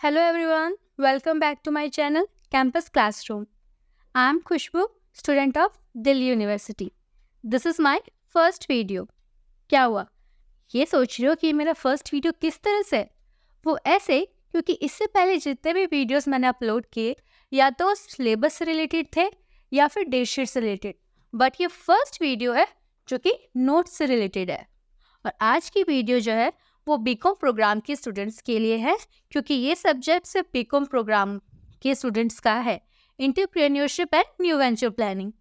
Hello everyone, welcome back to my channel Campus Classroom. I am Khushbu, student of Delhi University. This is my first video. क्या हुआ? ये सोच रहे हो कि मेरा फर्स्ट वीडियो किस तरह से है? वो ऐसे क्योंकि इससे पहले जितने भी वीडियोस मैंने अपलोड किए या तो सिलेबस से रिलेटेड थे या फिर डेट शीट से रिलेटेड, बट ये फर्स्ट वीडियो है जो कि नोट्स से रिलेटेड है। और आज की वीडियो जो है वो बीकॉम प्रोग्राम के स्टूडेंट्स के लिए है, क्योंकि ये सब्जेक्ट सिर्फ बीकॉम प्रोग्राम के स्टूडेंट्स का है। Entrepreneurship and new venture planning,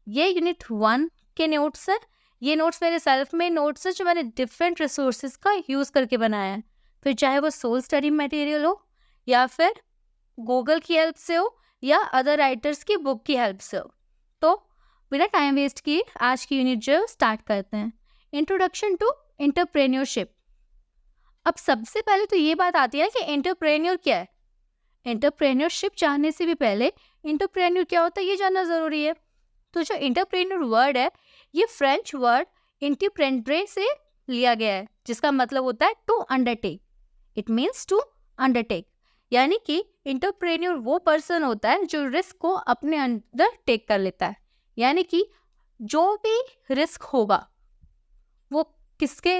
ये यूनिट 1 के नोट्स है। ये नोट्स मेरे सेल्फ में नोट्स है जो मैंने डिफरेंट रिसोर्सेज का यूज़ करके बनाया है, फिर चाहे वो सोल स्टडी मटेरियल हो या फिर गूगल की हेल्प से हो या अदर राइटर्स की बुक की हेल्प से हो। तो बिना टाइम वेस्ट किए आज की यूनिट जो स्टार्ट करते हैं। Introduction to entrepreneurship. अब सबसे पहले तो ये बात आती है कि एंटरप्रेन्योर क्या है। एंटरप्रेन्योरशिप जानने से भी पहले एंटरप्रेन्योर क्या होता है ये जानना ज़रूरी है। तो जो एंटरप्रेन्योर वर्ड है ये फ्रेंच वर्ड एंटरप्रेन्योर से लिया गया है, जिसका मतलब होता है to undertake. It means to undertake, यानी कि एंटरप्रेन्योर वो पर्सन होता है जो रिस्क को अपने अंदर टेक कर लेता है। यानी कि जो भी रिस्क होगा वो किसके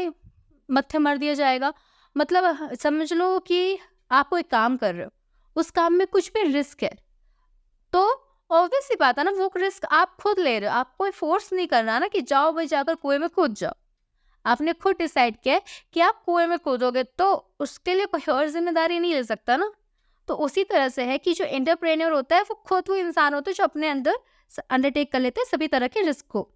मत्थे मर दिया जाएगा। मतलब समझ लो कि आप कोई काम कर रहे हो, उस काम में कुछ भी रिस्क है, तो ऑब्वियस सी बात है ना, वो रिस्क आप खुद ले रहे हो। आप कोई फोर्स नहीं कर रहा ना कि जाओ भाई जाकर कुएं में कूद जाओ। आपने खुद डिसाइड किया है कि आप कुएं में कूदोगे, तो उसके लिए कोई और जिम्मेदारी नहीं ले सकता ना। तो उसी तरह से है कि जो एंटरप्रेन्योर होता है वो खुद वो इंसान होता है जो अपने अंदर अंडरटेक कर लेते हैं सभी तरह के रिस्क को।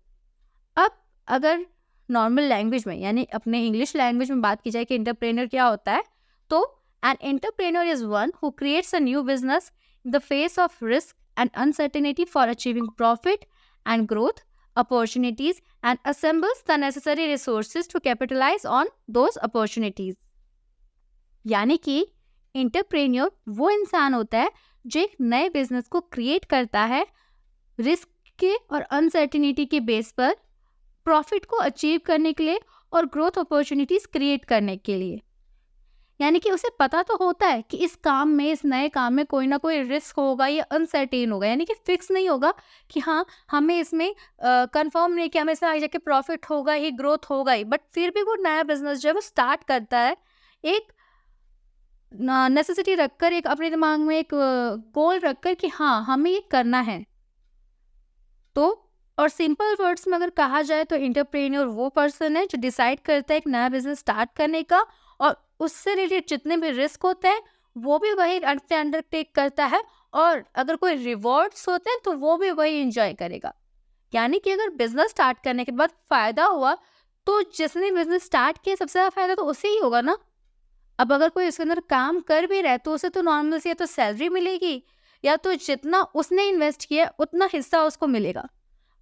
अब अगर नॉर्मल लैंग्वेज में यानी अपने इंग्लिश लैंग्वेज में बात की जाए कि एंटरप्रेन्योर क्या होता है, तो an entrepreneur is one who creates a new business in the face of risk and uncertainty for achieving profit and growth opportunities and assembles the necessary resources to capitalize on those opportunities। यानी कि entrepreneur वो इंसान होता है जो एक नए business को क्रिएट करता है रिस्क के और अनसर्टेनिटी के बेस पर, प्रॉफिट को अचीव करने के लिए और ग्रोथ अपॉर्चुनिटीज क्रिएट करने के लिए। यानी कि उसे पता तो होता है कि इस काम में, इस नए काम में कोई ना कोई रिस्क होगा, ये अनसर्टेन होगा, यानी कि फिक्स नहीं होगा कि हाँ हमें इसमें कंफर्म नहीं कि हमें इसमें आगे जाके प्रॉफिट होगा ही, ग्रोथ होगा ही, बट फिर भी वो नया बिजनेस जो है वो स्टार्ट करता है एक नेसेसिटी रखकर, एक अपने दिमाग में एक गोल रखकर कि हाँ हमें ये करना है। तो और सिंपल वर्ड्स में अगर कहा जाए तो एंटरप्रेन्योर वो पर्सन है जो डिसाइड करता है एक नया बिजनेस स्टार्ट करने का, और उससे रिलेटेड जितने भी रिस्क होते हैं वो भी वही अंडरटेक करता है, और अगर कोई रिवॉर्ड्स होते हैं तो वो भी वही एंजॉय करेगा। यानी कि अगर बिजनेस स्टार्ट करने के बाद फायदा हुआ तो जिसने बिजनेस स्टार्ट किया सबसे ज़्यादा फायदा तो उसे ही होगा ना। अब अगर कोई इसके अंदर काम कर भी रहा है तो उसे तो नॉर्मल से या तो सैलरी मिलेगी या तो जितना उसने इन्वेस्ट किया उतना हिस्सा उसको मिलेगा।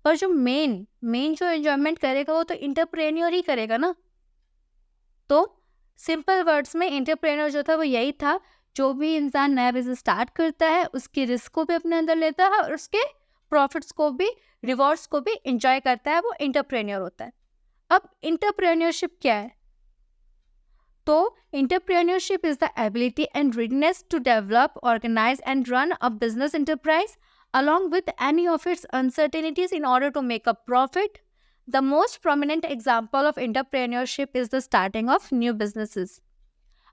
पर जो मेन जो एंजॉयमेंट करेगा वो तो एंटरप्रेन्योर ही करेगा ना। तो सिंपल वर्ड्स में एंटरप्रेन्योर जो था वो यही था, जो भी इंसान नया बिजनेस स्टार्ट करता है उसके रिस्क को भी अपने अंदर लेता है और उसके प्रॉफिट्स को भी, रिवॉर्ड्स को भी एंजॉय करता है, वो एंटरप्रेन्योर होता है। अब एंटरप्रेन्योरशिप क्या है? तो entrepreneurship is the ability and readiness to develop, organize and run a business enterprise along with any of its uncertainties in order to make a profit. The most prominent example of entrepreneurship is the starting of new businesses.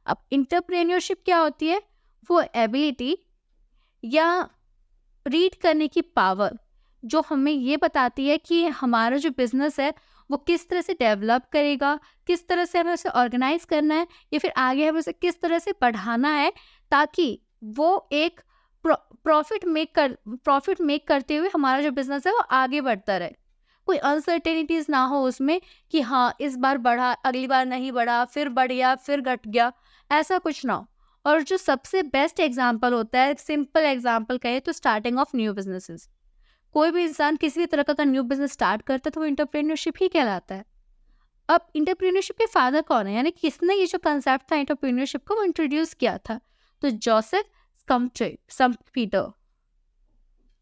अब entrepreneurship क्या होती है? वो ability या read करने की power जो हमें ये बताती है कि हमारा जो बिजनेस है वो किस तरह से डेवलप करेगा, किस तरह से हमें उसे ऑर्गेनाइज करना है, या फिर आगे हमें उसे किस तरह से बढ़ाना है ताकि वो एक प्रॉफिट मेक करते हुए हमारा जो बिजनेस है वो आगे बढ़ता रहे। कोई अनसर्टेनिटीज ना हो उसमें कि हाँ इस बार बढ़ा, अगली बार नहीं बढ़ा, फिर बढ़ गया, फिर घट गया, ऐसा कुछ ना हो। और जो सबसे बेस्ट एग्जाम्पल होता है, सिंपल एग्जाम्पल कहे तो स्टार्टिंग ऑफ न्यू बिजनेसेस। कोई भी इंसान किसी भी तरह का न्यू बिजनेस स्टार्ट करता है तो वो एंटरप्रेन्योरशिप ही कहलाता है। अब एंटरप्रेन्योरशिप के फादर कौन है, यानी किसने ये जो कंसेप्ट था एंटरप्रेन्योरशिप को वो इंट्रोड्यूस किया था? तो Joseph Schumpeter.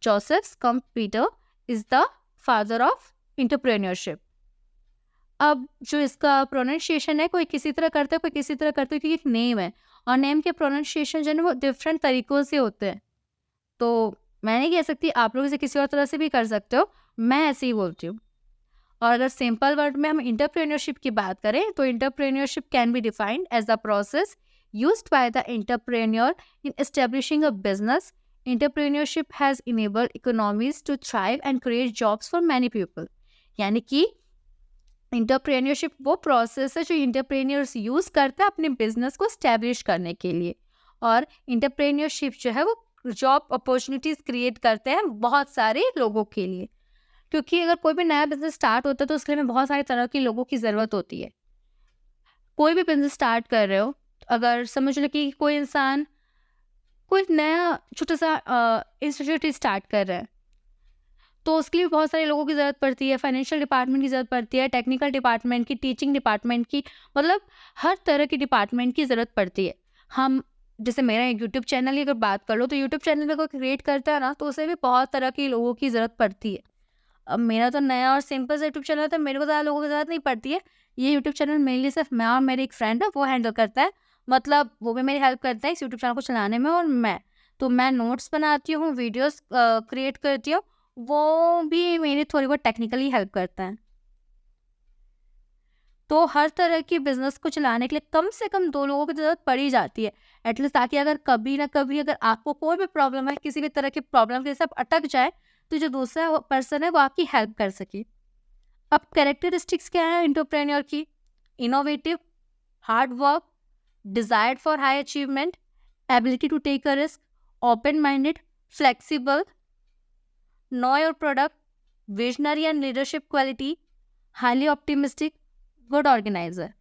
Joseph Schumpeter is the father of entrepreneurship. अब जो इसका प्रोनाउंसिएशन है कोई किसी तरह करता है, कोई किसी तरह करता है, क्योंकि एक नेम है और नेम के प्रोनाउंसिएशन जो है ना वो डिफरेंट तरीकों से होते हैं। तो मैं नहीं कह सकती, आप लोग इसे किसी और तरह से भी कर सकते हो, मैं ऐसे ही बोलती हूँ। और अगर सिंपल वर्ड में हम एंटरप्रेन्योरशिप की बात करें तो entrepreneurship can be defined as the process used by the entrepreneur in establishing a business. Entrepreneurship has enabled economies to thrive and create jobs for many people. यानी कि एंटरप्रेन्योरशिप वो process है जो एंटरप्रेन्योर्स यूज़ करते हैं अपने business को establish करने के लिए, और एंटरप्रेन्योरशिप जो है वो जॉब अपॉर्चुनिटीज़ क्रिएट करते हैं बहुत सारे लोगों के लिए। क्योंकि अगर कोई भी नया बिजनेस स्टार्ट होता है तो उसके लिए बहुत सारे तरह के लोगों की ज़रूरत होती है। कोई भी बिजनेस स्टार्ट कर रहे हो, अगर समझ लो कि कोई इंसान कोई नया छोटा सा इंस्टीट्यूट स्टार्ट कर रहा है, तो उसके लिए बहुत सारे लोगों की ज़रूरत पड़ती है, फाइनेंशियल डिपार्टमेंट की ज़रूरत पड़ती है, टेक्निकल डिपार्टमेंट की, टीचिंग डिपार्टमेंट की, मतलब हर तरह की डिपार्टमेंट की ज़रूरत पड़ती है। हम जैसे मेरा एक यूट्यूब चैनल की अगर बात कर लो, तो यूट्यूब चैनल में कोई क्रिएट करता है ना, तो उसे भी बहुत तरह के लोगों की ज़रूरत पड़ती है। अब मेरा तो नया और सिंपल सा यूट्यूब चैनल है, तो मेरे को ज़्यादा लोगों की ज़रूरत नहीं पड़ती है। ये यूट्यूब चैनल मेनली सिर्फ मैं और मेरी एक फ्रेंड है वो हैंडल करता है, मतलब वो भी मेरी हेल्प करता है इस यूट्यूब चैनल को चलाने में, और मैं नोट्स बनाती हूँ, वीडियोस क्रिएट करती हूँ, वो भी मेरी थोड़ी बहुत टेक्निकली हेल्प करता है। तो हर तरह की बिजनेस को चलाने के लिए कम से कम 2 लोगों की ज़रूरत पड़ ही जाती है एटलीस्ट, ताकि अगर कभी ना कभी अगर आपको कोई भी प्रॉब्लम है, किसी भी तरह की प्रॉब्लम के साथ अटक जाए, तो जो दूसरा पर्सन है वो आपकी हेल्प कर सके। अब कैरेक्टरिस्टिक्स क्या है एंटरप्रेन्योर की? Innovative, hard work, desired for high achievement, ability to take a risk, open minded, flexible, know your product, visionary and leadership quality, highly optimistic, good organiser.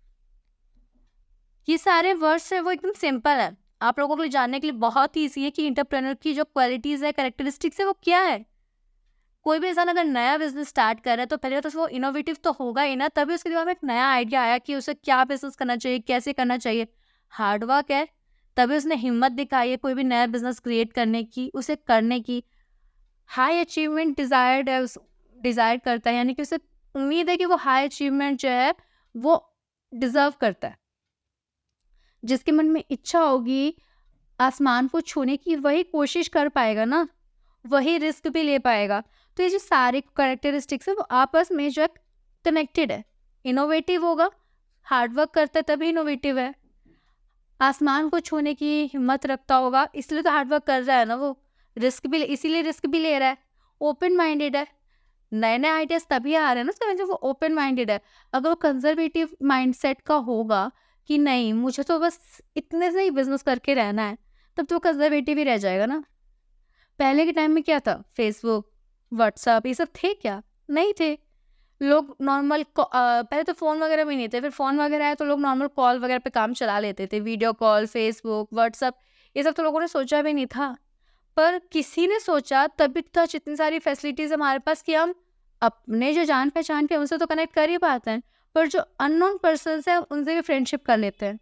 ये सारे वर्ड्स है वो एकदम सिंपल है, आप लोगों को जानने के लिए बहुत ही ईजी है कि एंटरप्रेन्योर की जो क्वालिटीज है, कैरेक्टरिस्टिक्स है, वो क्या है। कोई भी इंसान अगर नया बिजनेस स्टार्ट कर रहा है तो पहले तो वो इनोवेटिव तो होगा ही ना, तभी उसके दिमाग में एक नया आइडिया आया कि उसे क्या बिजनेस करना चाहिए, कैसे करना चाहिए। हार्ड वर्क है, तभी उसने हिम्मत दिखाई है कोई भी नया बिजनेस क्रिएट करने की, उसे करने की। हाई अचीवमेंट डिजायर्ड है, उस डिजायर करता है, यानी कि उसे उम्मीद है कि वो हाई अचीवमेंट जो है वो डिजर्व करता है। जिसके मन में इच्छा होगी आसमान को छूने की, वही कोशिश कर पाएगा ना, वही रिस्क भी ले पाएगा। तो ये जो सारे कैरेक्टरिस्टिक्स है वो आपस में जो है कनेक्टेड है। इनोवेटिव होगा, हार्ड वर्क करता है तभी इनोवेटिव है, आसमान को छूने की हिम्मत रखता होगा इसलिए तो हार्ड वर्क कर रहा है ना वो, रिस्क भी इसीलिए रिस्क भी ले रहा है। ओपन माइंडेड है, नए नए आइडियाज तभी आ रहे हैं ना उसके वजह से वो ओपन माइंडेड है। अगर वो कंजर्वेटिव माइंडसेट का होगा कि नहीं मुझे तो बस इतने से ही बिजनेस करके रहना है, तब तो वो कंजर्वेटिव ही रह जाएगा ना। पहले के टाइम में क्या था, फेसबुक, व्हाट्सएप, ये सब थे क्या? नहीं थे। लोग नॉर्मल पहले तो फ़ोन वगैरह भी नहीं थे, फिर फ़ोन वगैरह आया तो लोग नॉर्मल कॉल वगैरह पे काम चला लेते थे, वीडियो कॉल, फेसबुक, व्हाट्सएप, ये सब तो लोगों ने सोचा भी नहीं था। पर किसी ने सोचा तभी तो आज इतनी सारी फैसिलिटीज़ हमारे पास कि हम अपने जो जान-पहचान के हैं उनसे तो कनेक्ट कर ही पाते हैं, पर जो अननोन पर्सन्स हैं उनसे भी फ्रेंडशिप कर लेते हैं।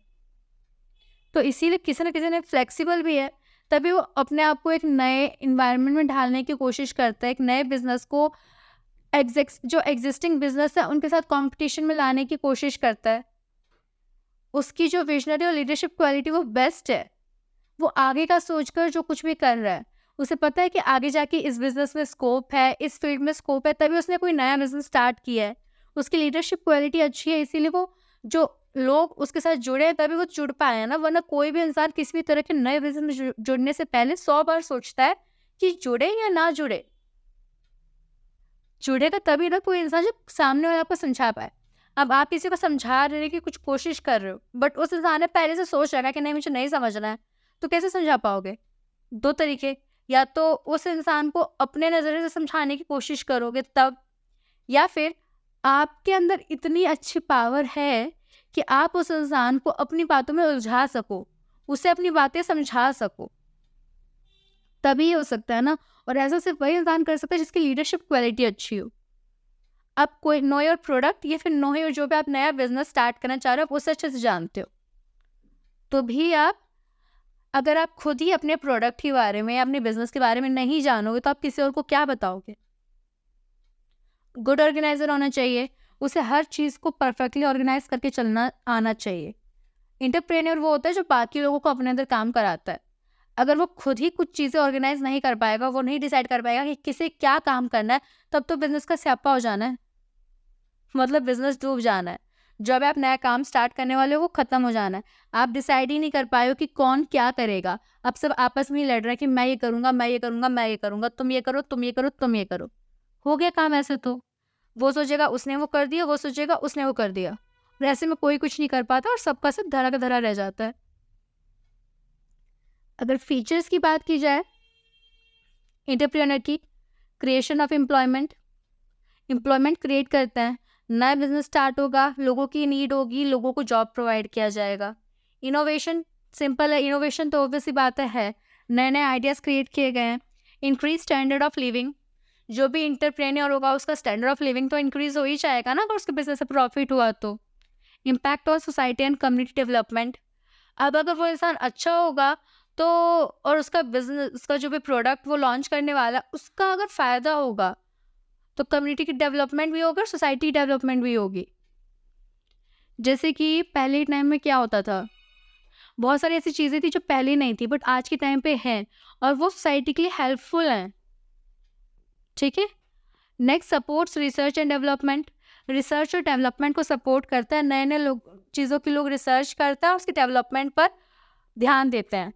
तो इसीलिए किसी न किसी ने फ्लेक्सिबल भी है, तभी वो अपने आप को एक नए एनवायरनमेंट में ढालने की कोशिश करता है, एक नए बिज़नेस को जो एग्जिस्टिंग बिज़नेस है उनके साथ कॉम्पिटिशन में लाने की कोशिश करता है। उसकी जो विज़नरी और लीडरशिप क्वालिटी वो बेस्ट है। वो आगे का सोचकर जो कुछ भी कर रहा है, उसे पता है कि आगे जाके इस बिज़नेस में स्कोप है, इस फील्ड में स्कोप है, तभी उसने कोई नया बिज़नेस स्टार्ट किया है। उसकी लीडरशिप क्वालिटी अच्छी है, इसीलिए वो जो लोग उसके साथ जुड़े हैं तभी वो जुड़ पाए हैं ना, वरना कोई भी इंसान किसी भी तरह के नए बिज़नेस में जुड़ने से पहले 100 बार सोचता है कि जुड़े या ना जुड़े। जुड़ेगा तभी ना कोई इंसान जब सामने वाला आपको समझा पाए। अब आप किसी को समझा रहे हैं कि कुछ कोशिश कर रहे हो, बट उस इंसान ने पहले से सोच रखा है कि नहीं मुझे नहीं समझना है, तो कैसे समझा पाओगे? 2 तरीके, या तो उस इंसान को अपने नज़रिए से समझाने की कोशिश करोगे तब, या फिर आपके अंदर इतनी अच्छी पावर है कि आप उस इंसान को अपनी बातों में उलझा सको, उसे अपनी बातें समझा सको, तभी हो सकता है ना। और ऐसा सिर्फ वही इंसान कर सकता है जिसकी लीडरशिप क्वालिटी अच्छी हो। आप कोई नो योर प्रोडक्ट या फिर नो योर जो भी आप नया बिजनेस स्टार्ट करना चाह रहे हो आप उसे अच्छे से जानते हो, तो भी आप अगर आप खुद ही अपने प्रोडक्ट के बारे में या अपने बिजनेस के बारे में नहीं जानोगे तो आप किसी और को क्या बताओगे। गुड ऑर्गेनाइजर होना चाहिए, उसे हर चीज़ को परफेक्टली ऑर्गेनाइज करके चलना आना चाहिए। एंटरप्रेन्योर वो होता है जो बाकी लोगों को अपने अंदर काम कराता है। अगर वो खुद ही कुछ चीज़ें ऑर्गेनाइज नहीं कर पाएगा, वो नहीं डिसाइड कर पाएगा कि किसे क्या काम करना है, तब तो बिजनेस का स्यापा हो जाना है, मतलब बिजनेस डूब जाना है। जब आप नया काम स्टार्ट करने वाले हो वो खत्म हो जाना है। आप डिसाइड ही नहीं कर पाए हो कि कौन क्या करेगा। अब सब आपस में ही लड़ रहा है कि मैं ये करूंगा, मैं ये करूंगा, मैं ये करूंगा, तुम ये करो, तुम ये करो, तुम ये करो। हो गया काम ऐसे तो। वो सोचेगा उसने वो कर दिया, वो सोचेगा उसने वो कर दिया, और ऐसे में कोई कुछ नहीं कर पाता और सबका सब धरा का धरा रह जाता है। अगर फीचर्स की बात की जाए एंटरप्रेन्योर की, क्रिएशन ऑफ एम्प्लॉयमेंट क्रिएट करते हैं। नया बिजनेस स्टार्ट होगा, लोगों की नीड होगी, लोगों को जॉब प्रोवाइड किया जाएगा। इनोवेशन सिंपल है, इनोवेशन तो ऑब्वियस सी बात है, नए नए आइडियाज़ क्रिएट किए गए हैं। इंक्रीज स्टैंडर्ड ऑफ लिविंग, जो भी इंटरप्रेन्योर होगा उसका स्टैंडर्ड ऑफ लिविंग तो इंक्रीज हो ही जाएगा ना, अगर उसके बिजनेस से प्रॉफिट हुआ तो। Impact on society and community development, अब अगर वो इंसान अच्छा होगा तो, और उसका बिजनेस, उसका जो भी प्रोडक्ट वो लॉन्च करने वाला उसका अगर फ़ायदा होगा तो कम्युनिटी की डेवलपमेंट भी होगा, सोसाइटी डेवलपमेंट भी होगी। जैसे कि पहले टाइम में क्या होता था, बहुत सारी ऐसी चीज़ें थी जो पहले नहीं थी बट आज के टाइम पे हैं और वो सोसाइटी के लिए हेल्पफुल हैं। ठीक है। Next, supports research and development, research और डेवलपमेंट को सपोर्ट करता है। नए नए लोग चीज़ों की लोग रिसर्च करता है, उसके डेवलपमेंट पर ध्यान देते हैं।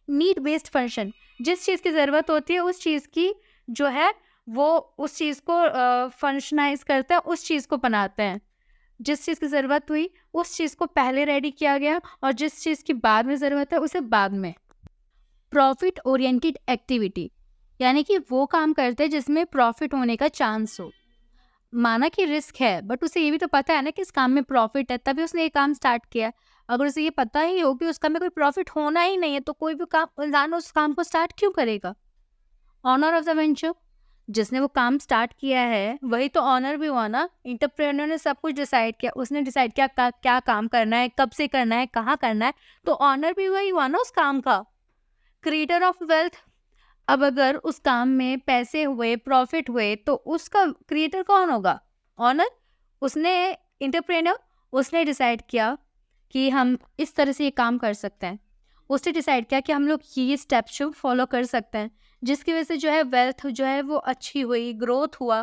नीड बेस्ड फंक्शन, जिस चीज़ की ज़रूरत होती है उस चीज़ की जो है वो उस चीज़ को फंक्शनाइज करता है, उस चीज़ को बनाते हैं। जिस चीज़ की ज़रूरत हुई उस चीज़ को पहले रेडी किया गया और जिस चीज़ की बाद में ज़रूरत है उसे बाद में। प्रॉफिट ओरिएंटेड एक्टिविटी, यानी कि वो काम करते हैं जिसमें प्रॉफिट होने का चांस हो। माना कि रिस्क है बट उसे ये भी तो पता है ना कि इस काम में प्रॉफिट है, तभी उसने ये काम स्टार्ट किया। अगर उसे ये पता ही हो कि उस काम में कोई प्रॉफिट होना ही नहीं है तो कोई भी काम इंसान उस काम को स्टार्ट क्यों करेगा। ऑनर ऑफ द वेंचर, जिसने वो काम स्टार्ट किया है वही तो ऑनर भी हुआ ना। इंटरप्रेन्योर ने सब कुछ डिसाइड किया, उसने डिसाइड किया क्या काम करना है, कब से करना है, कहाँ करना है, तो ऑनर भी वही हुआ ना उस काम का। क्रिएटर ऑफ वेल्थ, अब अगर उस काम में पैसे हुए, प्रॉफिट हुए तो उसका क्रिएटर कौन होगा? ऑनर। उसने एंटरप्रेन्योर उसने डिसाइड किया कि हम इस तरह से ये काम कर सकते हैं। उसने डिसाइड किया कि हम लोग ये स्टेप्स जो फॉलो कर सकते हैं, जिसकी वजह से जो है वेल्थ जो है वो अच्छी हुई, ग्रोथ हुआ,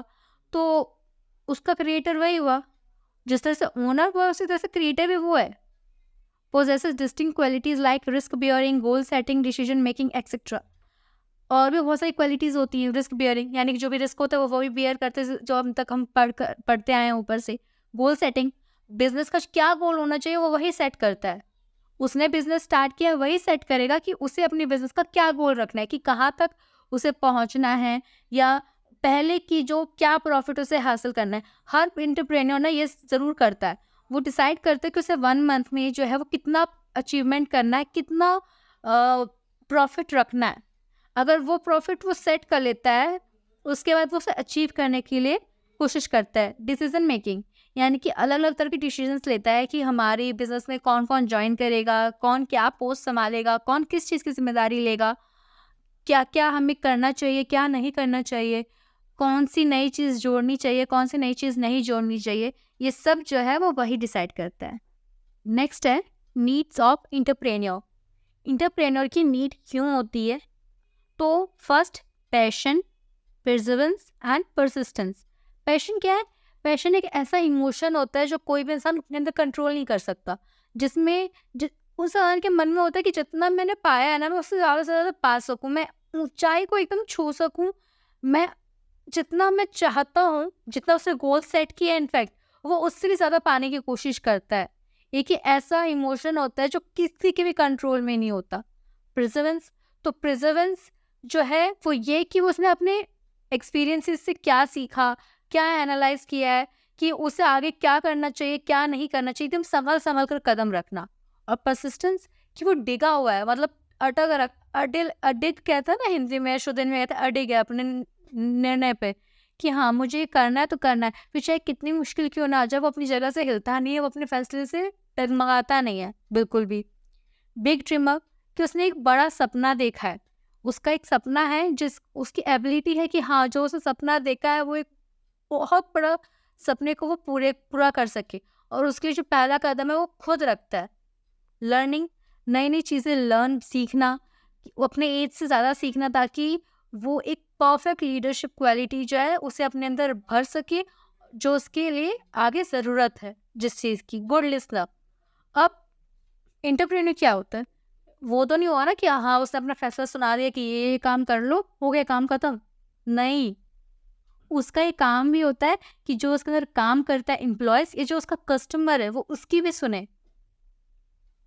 तो उसका क्रिएटर वही हुआ। जिस तरह से ओनर हुआ उसी तरह से क्रिएटर भी वो है। Possesses distinct qualities like risk bearing, goal setting, decision making etcetera. और भी बहुत सारी क्वालिटीज़ होती हैं। रिस्क बियरिंग, यानी कि जो भी रिस्क होता है वो भी बियर करते हैं, जो अब तक हम पढ़ते आए हैं ऊपर से। गोल सेटिंग, बिजनेस का क्या गोल होना चाहिए वो वही सेट करता है। उसने बिजनेस स्टार्ट किया वही सेट करेगा कि उसे अपनी बिजनेस का क्या गोल रखना है, कि कहाँ तक उसे पहुँचना है, या पहले की जो क्या प्रॉफिट उसे हासिल करना है। हर एंटरप्रेन्योर ना ये ज़रूर करता है, वो डिसाइड करता है कि उसे 1 मंथ में जो है वो कितना अचीवमेंट करना है, कितना प्रॉफिट रखना है। अगर वो प्रॉफिट वो सेट कर लेता है उसके बाद वो उसे अचीव करने के लिए कोशिश करता है। डिसीजन मेकिंग, यानी कि अलग अलग तरह के डिसीजंस लेता है कि हमारी बिजनेस में कौन कौन ज्वाइन करेगा, कौन क्या पोस्ट संभालेगा, कौन किस चीज़ की जिम्मेदारी लेगा, क्या क्या हमें करना चाहिए, क्या नहीं करना चाहिए, कौन सी नई चीज़ जोड़नी चाहिए, कौन सी नई चीज़ नहीं जोड़नी चाहिए, ये सब जो है वो वही डिसाइड करता है। नेक्स्ट है नीड्स ऑफ इंटरप्रेन्योर। इंटरप्रेन्योर की नीड क्यों होती है? तो first, passion, perseverance and persistence. Passion क्या है? पैशन एक ऐसा इमोशन होता है जो कोई भी इंसान अपने अंदर कंट्रोल नहीं कर सकता, जिसमें उस इंसान के मन में होता है कि जितना मैंने पाया है ना मैं उससे ज़्यादा से ज़्यादा पा सकूं, मैं ऊंचाई को एकदम छू सकूं, मैं जितना मैं चाहता हूँ, जितना उसने गोल सेट किया है इनफैक्ट वो उससे भी ज़्यादा पाने की कोशिश करता है। एक ही ऐसा इमोशन होता है जो किसी के भी कंट्रोल में नहीं होता। प्रिजर्वेंस, तो प्रिजर्वेंस जो है वो ये कि वो उसने अपने एक्सपीरियंसेस से क्या सीखा, क्या एनालाइज किया है कि उसे आगे क्या करना चाहिए, क्या नहीं करना चाहिए, एकदम संभल संभल कर कदम रखना। और परसिस्टेंस, कि वो डिगा हुआ है, मतलब अटक रख अडिग कहता है ना हिंदी में, शुद्ध में कहता है अडिग है अपने निर्णय पे कि हाँ मुझे ये करना है तो करना है, फिर चाहे कितनी मुश्किल क्यों ना आ जाए वो अपनी जगह से हिलता नहीं है, वो अपने फैसले से डगमगाता नहीं है बिल्कुल भी। बिग ड्रीमर, कि उसने एक बड़ा सपना देखा है, उसका एक सपना है जिस उसकी एबिलिटी है कि हाँ जो उसने सपना देखा है वो एक बहुत बड़ा सपने को वो पूरा कर सके, और उसके लिए जो पहला कदम है वो खुद रखता है। लर्निंग, नई नई चीज़ें सीखना, वो अपने एज से ज़्यादा सीखना, ताकि वो एक परफेक्ट लीडरशिप क्वालिटी जो है उसे अपने अंदर भर सके, जो उसके लिए आगे ज़रूरत है जिस चीज़ की। Good listener. अब एंटरप्रेन्योर क्या होता है? वो तो नहीं हुआ ना कि हाँ उसने अपना फैसला सुना दिया कि ये काम कर लो, हो गया काम खत्म। नहीं, उसका ये काम भी होता है कि जो उसके अंदर काम करता है एम्प्लॉयज, ये जो उसका कस्टमर है वो उसकी भी सुने,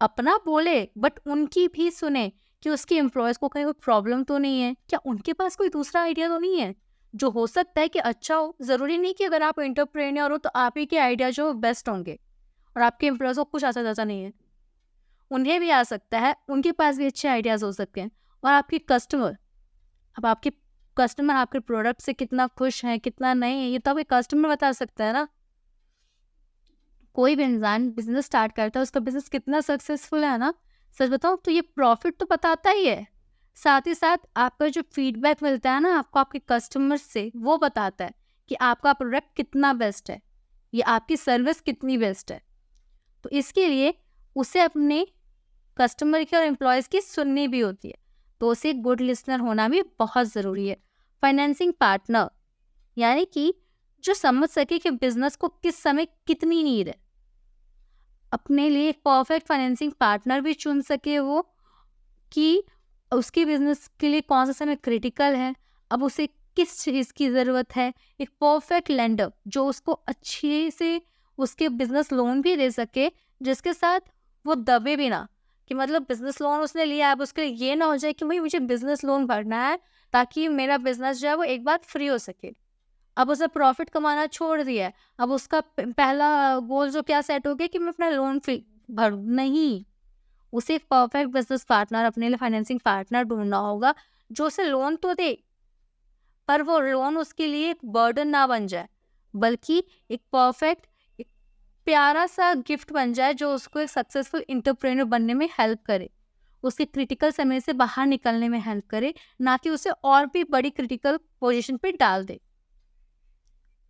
अपना बोले बट उनकी भी सुने कि उसके एम्प्लॉयज को कहीं कोई प्रॉब्लम तो नहीं है, क्या उनके पास कोई दूसरा आइडिया तो नहीं है जो हो सकता है कि अच्छा हो। जरूरी नहीं कि अगर आप एंटरप्रेन्योर हो तो आप ही के आइडिया जो बेस्ट होंगे और आपके एम्प्लॉयज को कुछ आता नहीं है, उन्हें भी आ सकता है, उनके पास भी अच्छे आइडियाज हो सकते हैं। और आपके कस्टमर, अब आपके कस्टमर आपके प्रोडक्ट से कितना खुश है कितना नहीं है, ये तो आपके कस्टमर बता सकता है ना। कोई भी इंसान बिजनेस स्टार्ट करता है, उसका बिजनेस कितना सक्सेसफुल है ना, सच बताऊं तो ये प्रॉफिट तो बताता ही है, साथ ही साथ आपका जो फीडबैक मिलता है ना आपको आपके कस्टमर से, वो बताता है कि आपका प्रोडक्ट कितना बेस्ट है, ये आपकी सर्विस कितनी बेस्ट है। तो इसके लिए उसे अपने कस्टमर की और एम्प्लॉयज़ की सुननी भी होती है, तो उसे गुड लिसनर होना भी बहुत ज़रूरी है। फाइनेंसिंग पार्टनर, यानी कि जो समझ सके कि बिजनेस को किस समय कितनी नीड है, अपने लिए एक परफेक्ट फाइनेंसिंग पार्टनर भी चुन सके वो, कि उसके बिजनेस के लिए कौन सा समय क्रिटिकल है, अब उसे किस चीज़ की ज़रूरत है। एक परफेक्ट लेंडर जो उसको अच्छे से उसके बिजनेस लोन भी दे सके, जिसके साथ वो दबे भी ना, कि मतलब बिजनेस लोन उसने लिया, अब उसके लिए ये ना हो जाए कि भाई मुझे बिजनेस लोन भरना है ताकि मेरा बिजनेस जो है वो एक बार फ्री हो सके। अब उसे प्रॉफिट कमाना छोड़ दिया है, अब उसका पहला गोल जो क्या सेट हो गया कि मैं अपना लोन फ्री भरूं, नहीं, उसे एक परफेक्ट बिजनेस पार्टनर, अपने लिए फाइनेंसिंग पार्टनर ढूंढना होगा जो उसे लोन तो दे, पर वो लोन उसके लिए एक बर्डन ना बन जाए, बल्कि एक परफेक्ट, एक प्यारा सा गिफ्ट बन जाए जो उसको एक सक्सेसफुल एंटरप्रेन्योर बनने में हेल्प करे, उसके क्रिटिकल समय से बाहर निकलने में हेल्प करे, ना कि उसे और भी बड़ी क्रिटिकल पोजीशन पे डाल दे।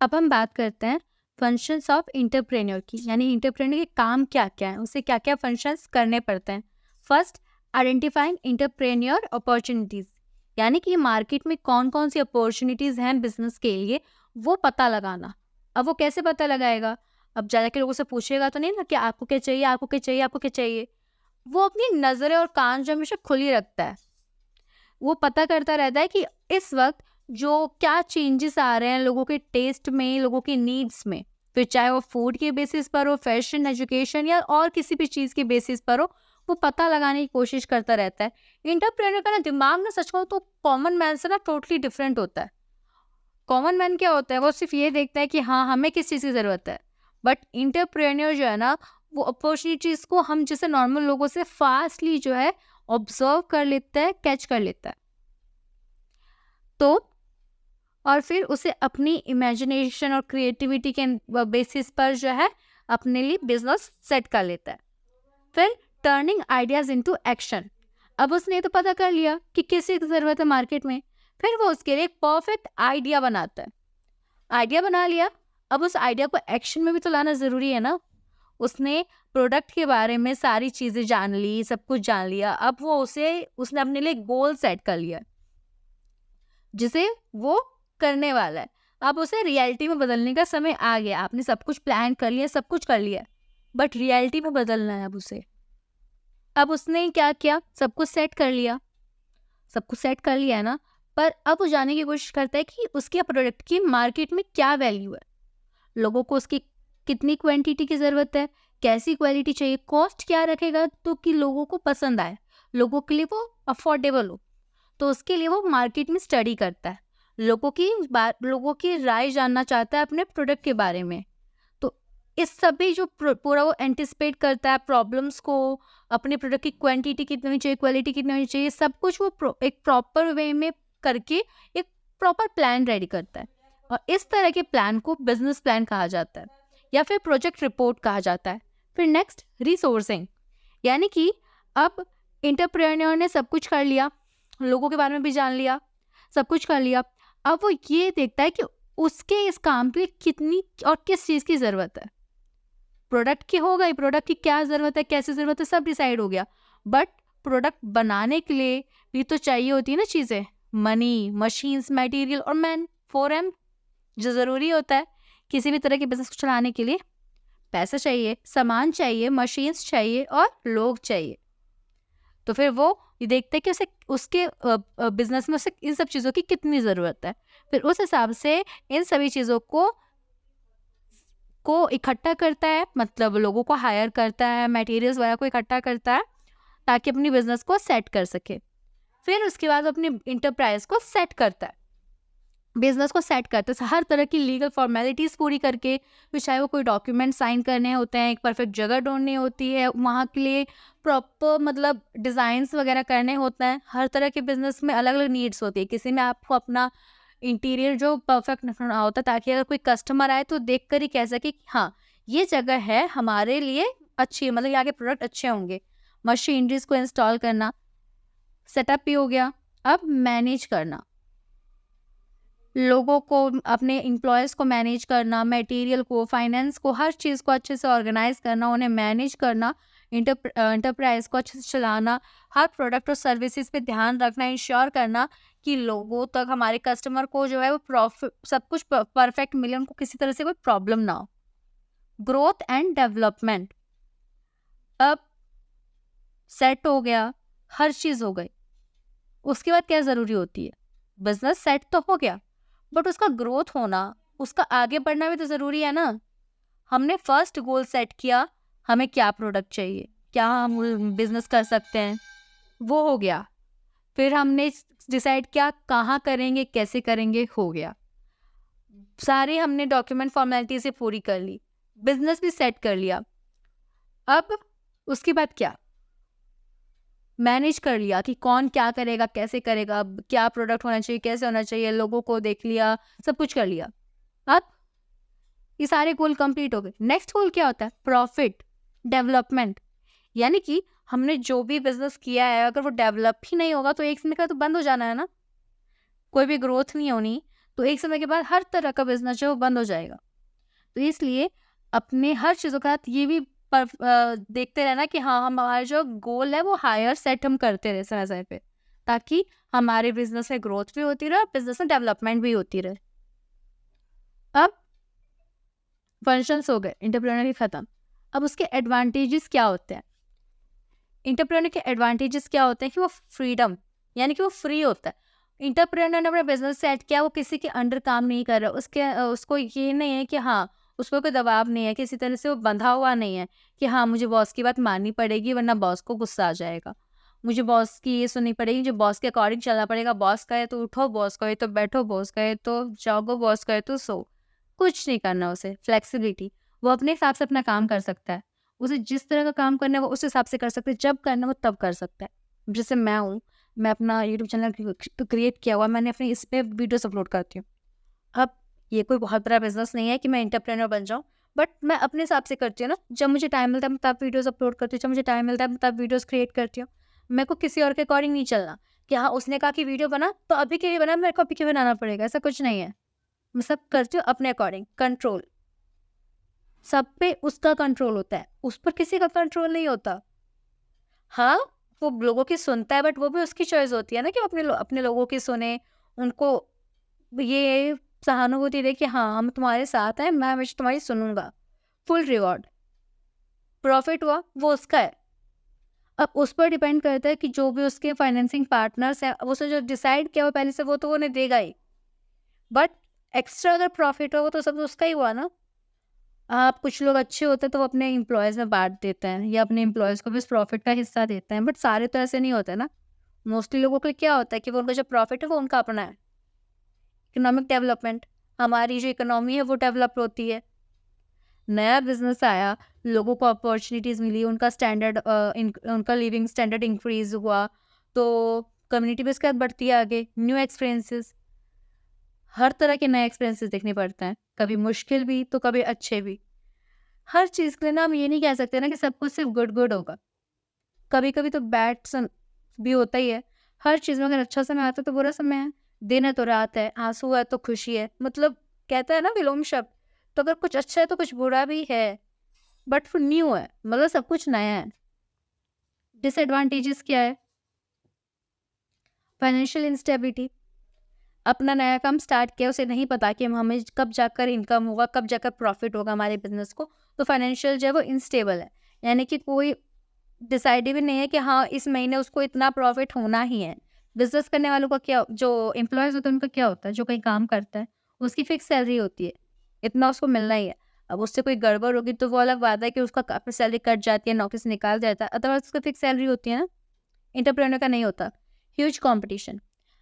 अब हम बात करते हैं फंक्शंस ऑफ इंटरप्रेन्योर की, यानी इंटरप्रेन्योर के काम क्या क्या हैं, उसे क्या क्या फंक्शंस करने पड़ते हैं। फर्स्ट, आइडेंटिफाइंग इंटरप्रेन्योर अपॉर्चुनिटीज़, यानी कि मार्केट में कौन कौन सी अपॉर्चुनिटीज़ हैं बिजनेस के लिए, वो पता लगाना। अब वो कैसे पता लगाएगा? अब ज़्यादा के लोगों से पूछेगा तो नहीं ना कि आपको क्या चाहिए, आपको क्या चाहिए, आपको क्या चाहिए। वो अपनी नज़रें और कान जो हमेशा खुली रखता है, वो पता करता रहता है कि इस वक्त जो क्या चेंजेस आ रहे हैं लोगों के टेस्ट में, लोगों की नीड्स में, फिर चाहे वो फूड के बेसिस पर हो, फैशन, एजुकेशन या और किसी भी चीज़ के बेसिस पर हो, वो पता लगाने की कोशिश करता रहता है। इंटरप्रेन्योर का ना दिमाग ना, सच कहूँ तो कॉमन मैन से ना टोटली डिफरेंट होता है। कॉमन मैन क्या होता है, वो सिर्फ ये देखता है कि हाँ हमें किस चीज़ की ज़रूरत है, बट इंटरप्रेन्योर जो है ना, वो अपॉर्चुनिटीज़ को हम जैसे नॉर्मल लोगों से फास्टली जो है ऑब्जर्व कर लेता है, कैच कर लेता है। तो और फिर उसे अपनी इमेजिनेशन और क्रिएटिविटी के बेसिस पर जो है अपने लिए बिजनेस सेट कर लेता है। फिर टर्निंग आइडियाज इनटू एक्शन, अब उसने तो पता कर लिया कि किसी की ज़रूरत है मार्केट में, फिर वो उसके लिए एक परफेक्ट आइडिया बनाता है। आइडिया बना लिया, अब उस आइडिया को एक्शन में भी तो लाना ज़रूरी है ना। उसने प्रोडक्ट के बारे में सारी चीज़ें जान ली, सब कुछ जान लिया, अब वो उसने अपने लिए गोल सेट कर लिया जिसे वो करने वाला है। अब उसे रियलिटी में बदलने का समय आ गया। आपने सब कुछ प्लान कर लिया, सब कुछ कर लिया, बट रियलिटी में बदलना है अब उसे। अब उसने क्या किया, सब कुछ सेट कर लिया, सब कुछ सेट कर लिया है ना, पर अब वो जानने की कोशिश करता है कि उसके प्रोडक्ट की मार्केट में क्या वैल्यू है, लोगों को उसकी कितनी क्वांटिटी की ज़रूरत है, कैसी क्वालिटी चाहिए, कॉस्ट क्या रखेगा तो कि लोगों को पसंद आए, लोगों के लिए वो अफोर्डेबल हो। तो उसके लिए वो मार्केट में स्टडी करता है, लोगों की राय जानना चाहता है अपने प्रोडक्ट के बारे में। तो इस सभी जो पूरा वो एंटिसिपेट करता है प्रॉब्लम्स को, अपने प्रोडक्ट की क्वांटिटी कितनी होनी चाहिए, क्वालिटी कितनी होनी चाहिए, सब कुछ वो एक प्रॉपर वे में करके एक प्रॉपर प्लान रेडी करता है। और इस तरह के प्लान को बिजनेस प्लान कहा जाता है या फिर प्रोजेक्ट रिपोर्ट कहा जाता है। फिर नेक्स्ट, रिसोर्सिंग, यानी कि अब एंटरप्रेन्योर ने सब कुछ कर लिया, लोगों के बारे में भी जान लिया, सब कुछ कर लिया, अब वो ये देखता है कि उसके इस काम के लिए कितनी और किस चीज़ की ज़रूरत है। प्रोडक्ट की हो गई, प्रोडक्ट की क्या ज़रूरत है, कैसे ज़रूरत है, सब डिसाइड हो गया। बट प्रोडक्ट बनाने के लिए भी तो चाहिए होती है ना चीज़ें, मनी, मशीन्स, मटेरियल और मैन, 4M जो ज़रूरी होता है किसी भी तरह के बिज़नेस को चलाने के लिए। पैसा चाहिए, सामान चाहिए, मशीन्स चाहिए और लोग चाहिए। तो फिर वो ये देखते हैं कि उसे उसके बिज़नेस में उसे इन सब चीज़ों की कितनी ज़रूरत है। फिर उस हिसाब से इन सभी चीज़ों को इकट्ठा करता है, मतलब लोगों को हायर करता है, मटेरियल्स वगैरह को इकट्ठा करता है ताकि अपनी बिज़नेस को सेट कर सके। फिर उसके बाद वो अपनी एंटरप्राइज़ को सेट करता है। बिज़नेस को सेट करते हैं हर तरह की लीगल फॉर्मेलिटीज़ पूरी करके, फिर चाहे वो कोई डॉक्यूमेंट साइन करने होते हैं, एक परफेक्ट जगह ढूँढनी होती है, वहाँ के लिए प्रॉपर मतलब डिज़ाइंस वगैरह करने होते हैं। हर तरह के बिज़नेस में अलग-अलग नीड्स होती है। किसी में आपको अपना इंटीरियर जो परफेक्ट रखना होता है ताकि अगर कोई कस्टमर आए तो देख कर ही कह सके कि हाँ, ये जगह है हमारे लिए अच्छी है, मतलब यहाँ के प्रोडक्ट अच्छे होंगे। मशीनरीज़ को इंस्टॉल करना, सेटअप भी हो गया। अब मैनेज करना। लोगों को, अपने एम्प्लॉयज़ को मैनेज करना, मटेरियल को, फाइनेंस को, हर चीज़ को अच्छे से ऑर्गेनाइज़ करना, उन्हें मैनेज करना, एंटरप्राइज़ को अच्छे से चलाना, हर प्रोडक्ट और सर्विसेज पे ध्यान रखना, इंश्योर करना कि लोगों तक, हमारे कस्टमर को जो है वो सब कुछ परफेक्ट मिले, उनको किसी तरह से कोई प्रॉब्लम ना हो। Growth and development. अब सेट हो गया, हर चीज़ हो गई। उसके बाद क्या ज़रूरी होती है? बिज़नेस सेट तो हो गया, बट उसका ग्रोथ होना, उसका आगे बढ़ना भी तो ज़रूरी है ना। हमने फर्स्ट गोल सेट किया, हमें क्या प्रोडक्ट चाहिए, क्या हम बिज़नेस कर सकते हैं, वो हो गया। फिर हमने डिसाइड किया कहाँ करेंगे, कैसे करेंगे, हो गया। सारे हमने डॉक्यूमेंट फॉर्मेलिटी से पूरी कर ली, बिज़नेस भी सेट कर लिया। अब उसके बाद क्या? मैनेज कर लिया कि कौन क्या करेगा, कैसे करेगा, क्या प्रोडक्ट होना चाहिए, कैसे होना चाहिए, लोगों को देख लिया, सब कुछ कर लिया। अब ये सारे गोल कंप्लीट हो गए। नेक्स्ट गोल क्या होता है? Profit, development. यानी कि हमने जो भी बिजनेस किया है, अगर वो डेवलप ही नहीं होगा तो एक समय का तो बंद हो जाना है ना। कोई भी ग्रोथ नहीं होनी, तो एक समय के बाद हर तरह का बिजनेस जो है वो बंद हो जाएगा। तो इसलिए अपने हर चीज़ों के साथ ये भी देखते रहना कि हाँ, हमारा जो गोल है वो हायर सेट हम करते रहे समय-समय पे, ताकि हमारे बिज़नेस में ग्रोथ भी होती रहे और बिज़नेस में डेवलपमेंट भी होती रहे। अब फंक्शंस हो गए, एंटरप्रेन्योर के खत्म। अब उसके एडवांटेजेस क्या होते हैं? एंटरप्रेन्योर के एडवांटेजेस क्या होते हैं कि वो फ्रीडम, यानी कि वो फ्री होता है। एंटरप्रेन्योर ने अपना बिजनेस सेट किया, वो किसी के अंडर काम नहीं कर रहा, उसको ये नहीं है कि हाँ, उस पर कोई दबाव नहीं है, किसी तरह से वो बंधा हुआ नहीं है कि हाँ, मुझे बॉस की बात माननी पड़ेगी वरना बॉस को गुस्सा आ जाएगा, मुझे बॉस की ये सुननी पड़ेगी, मुझे बॉस के अकॉर्डिंग चलना पड़ेगा, बॉस कहे तो उठो, बॉस कहे तो बैठो, बॉस कहे तो जागो, बॉस कहे तो सो। कुछ नहीं करना उसे, फ्लेक्सिबिलिटी। वो अपने हिसाब से अपना काम कर सकता है। उसे जिस तरह का काम करना है वो उस हिसाब से कर सकता है, जब करना है वो तब कर सकता है। जैसे मैं हूँ, मैं अपना यूट्यूब चैनल क्रिएट किया हुआ है, मैंने अपने इस पे वीडियोस अपलोड करती हूँ। अब ये कोई बहुत बड़ा बिज़नेस नहीं है कि मैं एंटरप्रेन्योर बन जाऊँ, बट मैं अपने हिसाब से करती हूँ ना, जब मुझे टाइम मिलता है मैं तब वीडियोस अपलोड करती हूँ, जब मुझे टाइम मिलता है मैं तब वीडियोस क्रिएट करती हूँ। मेरे को किसी और के अकॉर्डिंग नहीं चलना कि हाँ, उसने कहा कि वीडियो बना तो अभी के लिए बना, मेरे को अभी के बनाना पड़ेगा, ऐसा कुछ नहीं है। मैं सब करती हूँ अपने अकॉर्डिंग, कंट्रोल। सब पे उसका कंट्रोल होता है, उस पर किसी का कंट्रोल नहीं होता। हाँ, वो लोगों की सुनता है बट वो भी उसकी चॉइस होती है ना कि वो अपने लोगों की सुने, उनको ये सहानुभूति दे कि हाँ, हम तुम्हारे साथ हैं, मैं हमेशा तुम्हारी सुनूँगा। फुल रिवॉर्ड, प्रॉफिट हुआ वो उसका है। अब उस पर डिपेंड करता है कि जो भी उसके फाइनेंसिंग पार्टनर्स हैं, उसने जो डिसाइड किया हुआ पहले से वो तो उन्हें देगा ही। बट एक्स्ट्रा अगर प्रॉफिट हो वो तो सब उसका ही हुआ ना। आप कुछ लोग अच्छे होते हैं तो वो अपने एम्प्लॉयज़ में बाँट देते हैं या अपने एम्प्लॉयज़ को भी उस प्रॉफ़िट का हिस्सा देते हैं, बट सारे तो ऐसे नहीं होते ना। मोस्टली लोगों के लिए क्या होता है कि वो उनका जो प्रॉफ़िट है वो उनका अपना है। इकोनॉमिक डेवलपमेंट, हमारी जो इकोनॉमी है वो डेवलप होती है। नया बिज़नेस आया, लोगों को अपॉर्च्युनिटीज़ मिली, उनका उनका लिविंग स्टैंडर्ड इंक्रीज़ हुआ, तो कम्युनिटी भी उसके साथ बढ़ती है आगे। न्यू एक्सपीरियंसेस, हर तरह के नए एक्सपीरियंसेस देखने पड़ते हैं, कभी मुश्किल भी तो कभी अच्छे भी। हर चीज़ के लिए ना हम ये नहीं कह सकते ना कि सब कुछ सिर्फ गुड होगा। कभी-कभी तो बैड सन भी होता ही है। हर चीज़ में अगर अच्छा समय आता है तो बुरा समय है। दिन है तो रात है, आँसू है तो खुशी है। मतलब कहता है ना विलोम शब्द, तो अगर कुछ अच्छा है तो कुछ बुरा भी है, बट फिर न्यू है, मतलब सब कुछ नया है। डिसएडवांटेजेस क्या है? फाइनेंशियल इंस्टेबिलिटी, अपना नया काम स्टार्ट किया, उसे नहीं पता कि हमें कब जाकर इनकम होगा, कब जाकर प्रॉफिट होगा हमारे बिजनेस को, तो फाइनेंशियल जो है वो इनस्टेबल है, यानी कि कोई डिसाइड भी नहीं है कि हाँ इस महीने उसको इतना प्रॉफिट होना ही है। बिजनेस करने वालों का क्या, जो एम्प्लॉयज़ होते हैं उनका क्या होता है, जो कहीं काम करता है उसकी फिक्स सैलरी होती है, इतना उसको मिलना ही है। अब उससे कोई गड़बड़ होगी तो वो अलग बात है कि उसका काफ़ी सैलरी कट जाती है, नौकरी से निकाल जाता है, अदरवाइज उसका फिक्स सैलरी होती है ना। एंटरप्रेन्योर का नहीं होता। ह्यूज कंपटीशन,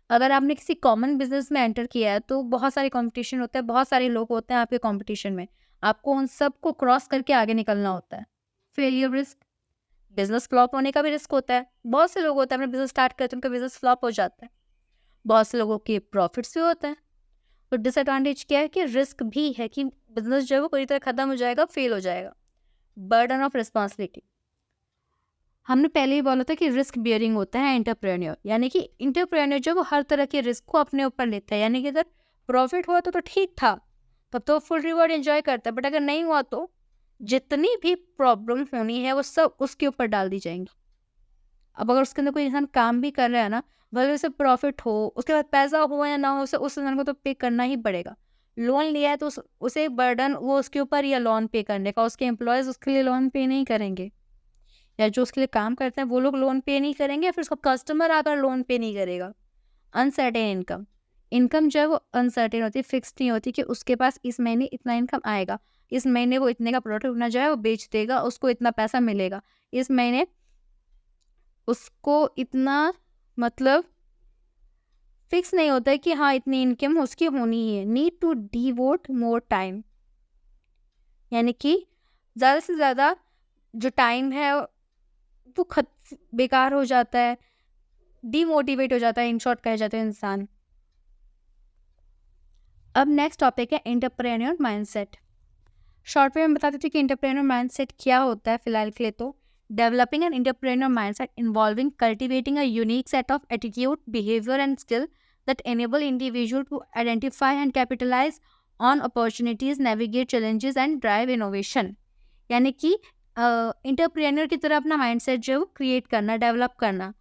अगर आपने किसी कॉमन बिजनेस में एंटर किया है तो बहुत सारे कंपटीशन होते हैं, बहुत सारे लोग होते हैं आपके कंपटीशन में, आपको उन सबको क्रॉस करके आगे निकलना होता है। फेलियर रिस्क, बिजनेस फ्लॉप होने का भी रिस्क होता है। बहुत से लोग होते हैं अपने बिजनेस स्टार्ट करते हैं, उनका बिजनेस फ्लॉप हो जाता है। बहुत से लोगों के प्रॉफिट्स भी होते हैं। तो डिसएडवांटेज क्या है कि रिस्क भी है कि बिजनेस जो है वो पूरी तरह खत्म हो जाएगा, फेल हो जाएगा। बर्डन ऑफ रिस्पॉन्सिबिलिटी, हमने पहले ही बोला था कि रिस्क बियरिंग होता है एंटरप्रेन्योर, यानी कि एंटरप्रेन्योर जो वो हर तरह के रिस्क को अपने ऊपर लेता है, यानी कि अगर प्रॉफिट हुआ तो ठीक था, तब तो फुल रिवॉर्ड एंजॉय करता है, बट अगर नहीं हुआ तो जितनी भी प्रॉब्लम होनी है वो सब उसके ऊपर डाल दी जाएंगी। अब अगर उसके अंदर कोई इंसान काम भी कर रहा है ना, भले उसे प्रॉफिट हो, उसके बाद पैसा हो या ना हो, उसे उस इंसान को तो पे करना ही पड़ेगा। लोन लिया है तो उसे बर्डन वो उसके ऊपर या लोन पे करने का, उसके एम्प्लॉयज़ उसके लिए लोन पे नहीं करेंगे, या जो उसके लिए काम करते हैं वो लोग लोन पे नहीं करेंगे, या फिर उसका कस्टमर आकर लोन पे नहीं करेगा। अनसर्टेन इनकम, इनकम जो है वो अनसर्टेन होती है, फिक्स्ड नहीं होती कि उसके पास इस महीने इतना इनकम आएगा, इस महीने वो इतने का प्रोडक्ट अपना जो है वो बेच देगा, उसको इतना पैसा मिलेगा, इस महीने उसको इतना, मतलब फिक्स नहीं होता है कि हाँ इतनी इनकम उसकी होनी ही है। Need to devote more time, यानी कि ज़्यादा से ज़्यादा जो टाइम है वो बेकार हो जाता है, डीमोटिवेट हो जाता है, इन शॉर्ट कह जाते हैं इंसान। अब नेक्स्ट टॉपिक है एंटरप्रेन्योर माइंडसेट। शॉर्ट में बता देती हूँ कि एंटरप्रेन्योर माइंडसेट क्या होता है फिलहाल के लिए। तो developing an entrepreneur mindset involving cultivating a unique set of attitude, behaviour and skill that enable individual to identify and capitalize on opportunities, navigate challenges and drive innovation। यानी कि एंटरप्रेन्योर की तरह अपना माइंडसेट जो है वो क्रिएट करना, develop करना,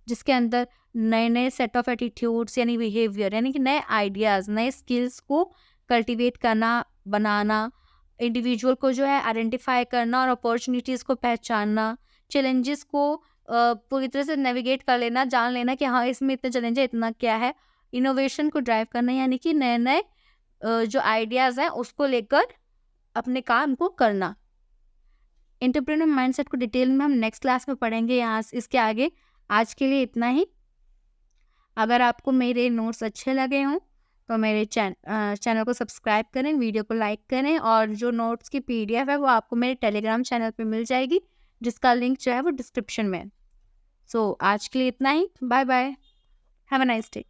जिसके अंदर नए नए सेट ऑफ एटीट्यूड्स यानी बिहेवियर, यानी कि नए आइडियाज़, नए स्किल्स को कल्टिवेट करना, बनाना, इंडिविजुअल को जो है आइडेंटिफाई करना और अपॉर्चुनिटीज़ को पहचानना, चैलेंजेस को पूरी तरह से नेविगेट कर लेना, जान लेना कि हाँ इसमें इतने चैलेंज है, इतना क्या है, इनोवेशन को ड्राइव करना, यानी कि नए नए जो आइडियाज़ हैं उसको लेकर अपने काम को करना। एंटरप्रेन्योर माइंडसेट को डिटेल में हम नेक्स्ट क्लास में पढ़ेंगे, यहाँ इसके आगे। आज के लिए इतना ही। अगर आपको मेरे नोट्स अच्छे लगे हों तो मेरे चैनल को सब्सक्राइब करें, वीडियो को लाइक करें, और जो नोट्स की PDF है वो आपको मेरे टेलीग्राम चैनल पे मिल जाएगी, जिसका लिंक जो है वो डिस्क्रिप्शन में है। सो आज के लिए इतना ही। Bye bye, have a nice day.